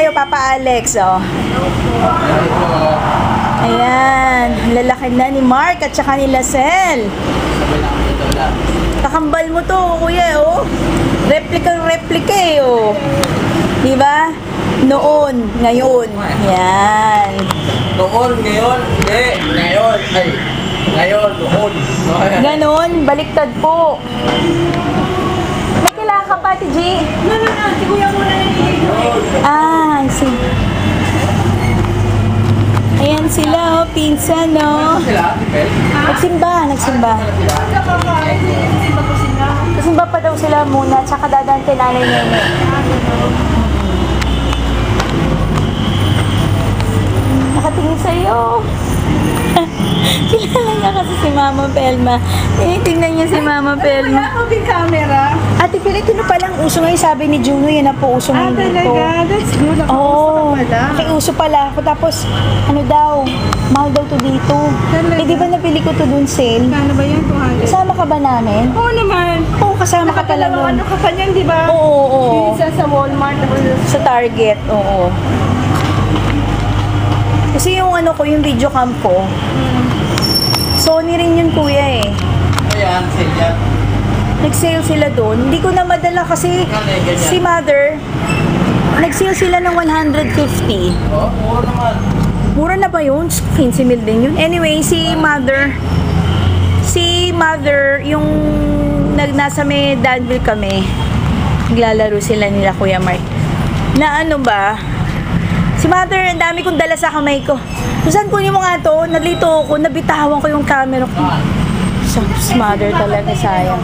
Tayo, Papa Alex, oh. Ayan, lalaki na ni Mark at saka ni Lacel. Kakambal mo to, kuya, oh. Replika eh, oh. Diba? Noon, ngayon. Yan. Noon, ngayon, hindi. Ngayon, ay. Ngayon, noon. Ganon, baliktad po. May kailangan ka pa, G? No. Si Kuya muna nangyayari. Ah, I see. Ayan sila, oh, pinsan, no? Sila, Tipel? Nagsimba. Simba po sila. Nagsimba pa daw sila muna, tsaka dadaan kay Nanay Nene. Nakatingin sa'yo. Kilala niya kasi si Mama Pelma. Tinitingnan niya si Mama Pelma. Wala akong camera. Ate Pilipino palang uso ngayon, sabi ni Juno, yan na po uso ngayon dito. Talaga? That's good. Oo, Nakauso ka pala. nakiuso pala ako. Tapos, ano daw, mahal daw to dito. Talaga? Eh, di ba napili ko to dun sale? Kano ba yan? 200? Kasama ka ba namin? Oo naman. Oo, kasama ka pala nun. Ano ka pa niyan, di ba? Oo. Yung isa sa Walmart. Sa Target, oo. Kasi yung ano ko, yung video cam ko, Sony rin yun, kuya, eh. Ayan, sila. Nag-sale sila doon. Hindi ko na madala kasi si Mother, nag-sale sila ng 150. Oh, mura naman. Mura na ba yun? 15 mil din yun. Anyway, si Mother, yung nasa may Danville kami, naglalaro sila nila Kuya Mark. Na ano ba? Si Mother, ang dami kong dala sa kamay ko. Susan, kunin mo nga to. Nalito ako, nabitawan ko yung camera ko. Si Mother talaga, sayang.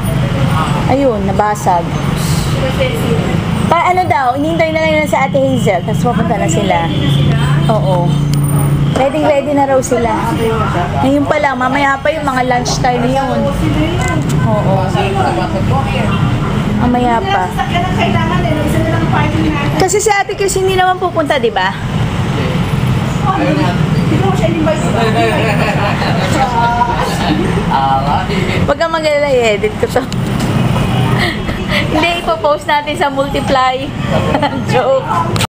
Ayun, nabasag. Ano daw, inintay na lang nila sa Ate Hazel, tapos pupunta na sila. Oo. Ready na raw sila. Ngayon pa lang, mamaya pa yung mga lunch time yun. Oo. Mamaya pa. Kailangan eh. Isa na lang parking natin. Kasi si Ate Chris hindi naman pupunta, di ba? Hindi mo siya invite. Huwag kang mag-alala, i-edit ko to. Hindi, ipopost natin sa Multiply. Joke.